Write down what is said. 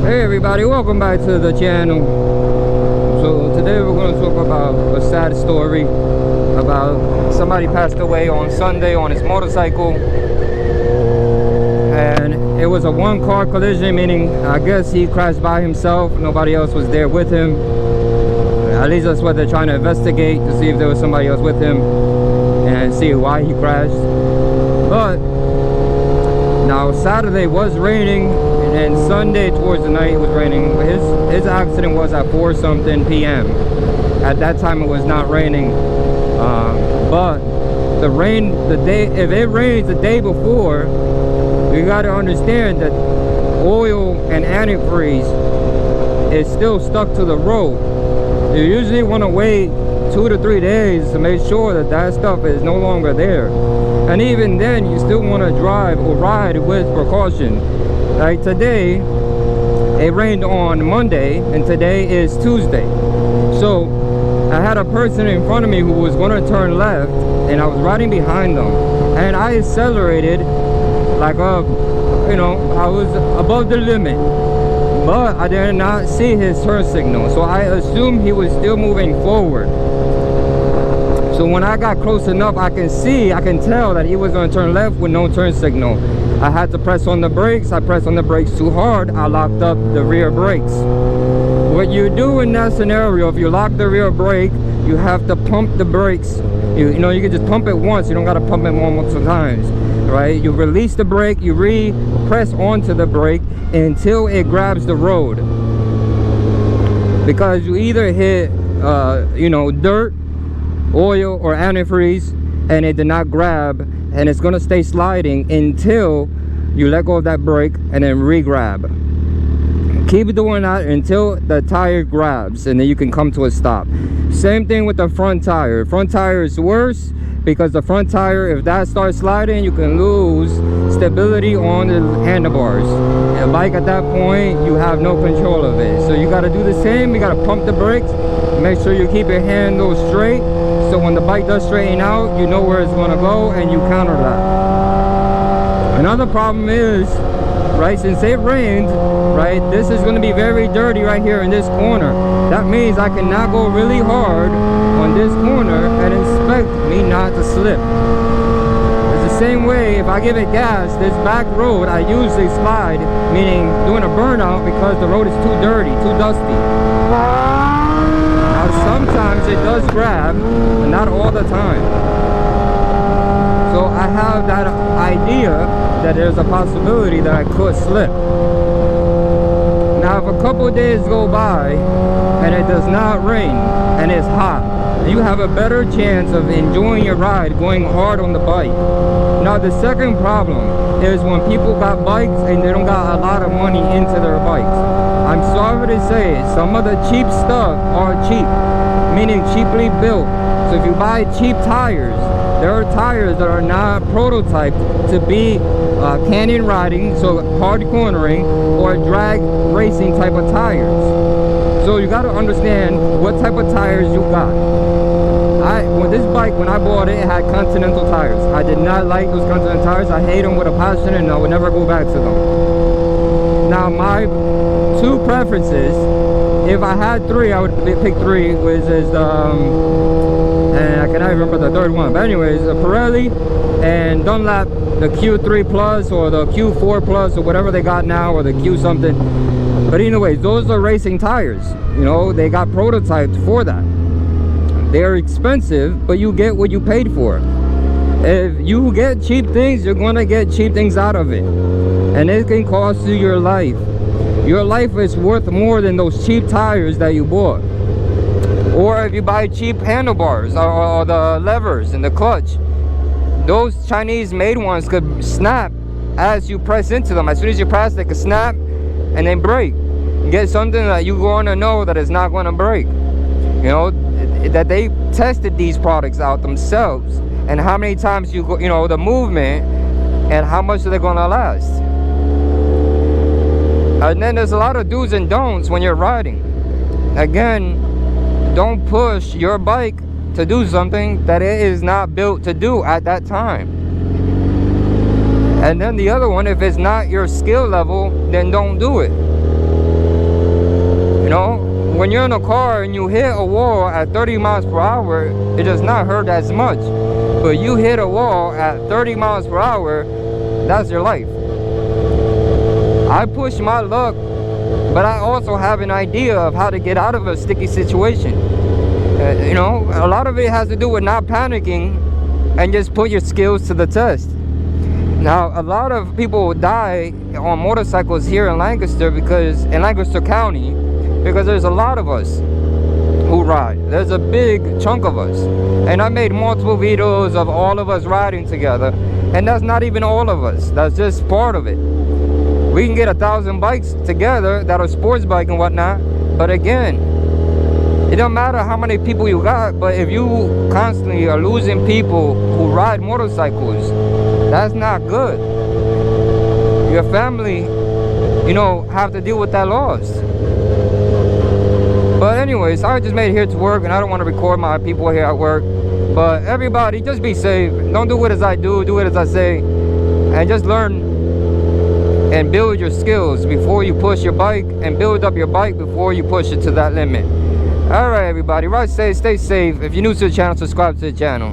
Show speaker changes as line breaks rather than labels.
Hey everybody, welcome back to the channel. So today we're going to talk about a sad story about somebody passed away on Sunday on his motorcycle, and it was a one-car collision, meaning I guess he crashed by himself. Nobody else was there with him. At least that's what they're trying to investigate, to see if there was somebody else with him and see why he crashed. But now Saturday was raining, and Sunday towards the night it was raining. His accident was at 4-something p.m. At that time it was not raining, but the rain, if it rains the day before, you got to understand that oil and antifreeze is still stuck to the road. You usually want to wait 2 to 3 days to make sure that that stuff is no longer there. And even then, you still want to drive or ride with precaution. Like today, it rained on Monday, and today is Tuesday. So I had a person in front of me who was going to turn left, and I was riding behind them, and I accelerated like I was above the limit, but I did not see his turn signal, so I assumed he was still moving forward. So when I got close enough, I can tell that he was going to turn left with no turn signal. I had to press on the brakes. I pressed on the brakes too hard. I locked up the rear brakes. What you do in that scenario, if you lock the rear brake, you have to pump the brakes. You can just pump it once. You don't got to pump it multiple times, right? You release the brake, you press onto the brake until it grabs the road. Because you either hit, dirt, oil, or antifreeze, and it did not grab, and it's gonna stay sliding until you let go of that brake and then re-grab. Keep doing that until the tire grabs, and then you can come to a stop. Same thing with the front tire. Front tire is worse because the front tire, if that starts sliding, you can lose stability on the handlebars. The bike at that point, you have no control of it. So you gotta do the same. You gotta pump the brakes, make sure you keep your handle straight, so when the bike does straighten out, you know where it's gonna go, and you counter that. Another problem is, right, since it rained, right, this is gonna be very dirty right here in this corner. That means I cannot go really hard on this corner and expect me not to slip. It's the same way if I give it gas, this back road I usually slide, meaning doing a burnout, because the road is too dirty, too dusty. Now sometimes it does grab, but not all the time. So I have that idea that there's a possibility that I could slip. Now if a couple of days go by and it does not rain and it's hot, you have a better chance of enjoying your ride going hard on the bike. Now the second problem is when people got bikes and they don't got a lot of money into their bikes. I'm sorry to say it, some of the cheap stuff are cheap, meaning cheaply built. So if you buy cheap tires, there are tires that are not prototyped to be canyon riding, so hard cornering, or drag racing type of tires. So you got to understand what type of tires you got. When I bought it, it had Continental tires. I did not like those Continental tires. I hate them with a passion, and I would never go back to them. Now my two preferences, if I had three, I would pick three, which is and I cannot remember the third one, but anyways, the Pirelli and Dunlop, the Q3 Plus or the Q4 Plus or whatever they got now, or the Q something. But anyways, those are racing tires. They got prototyped for that. They're expensive, but you get what you paid for. If you get cheap things, you're going to get cheap things out of it, and it can cost you your life. Your life is worth more than those cheap tires that you bought. Or if you buy cheap handlebars or the levers and the clutch, those Chinese made ones could snap as you press into them. As soon as you press, they could snap and then break. You get something that you're going to know that is not going to break. That they tested these products out themselves, and how many times the movement, and how much are they going to last. And then there's a lot of do's and don'ts when you're riding. Again, don't push your bike to do something that it is not built to do at that time. And then the other one, if it's not your skill level, then don't do it. You know, when you're in a car and you hit a wall at 30 miles per hour, it does not hurt as much. But you hit a wall at 30 miles per hour, that's your life. I push my luck, but I also have an idea of how to get out of a sticky situation. You know, a lot of it has to do with not panicking and just put your skills to the test. Now, a lot of people die on motorcycles here in Lancaster County, because there's a lot of us who ride. There's a big chunk of us. And I made multiple videos of all of us riding together. And that's not even all of us. That's just part of it. We can get 1,000 bikes together that are sports bike and whatnot. But again, it don't matter how many people you got, but if you constantly are losing people who ride motorcycles, that's not good. Your family, you know, have to deal with that loss. But anyways, I just made it here to work, and I don't want to record my people here at work. But everybody, just be safe. Don't do it as I do it as I say. And just learn and build your skills before you push your bike, and build up your bike before you push it to that limit. Alright everybody, ride safe, stay safe. If you're new to the channel, subscribe to the channel.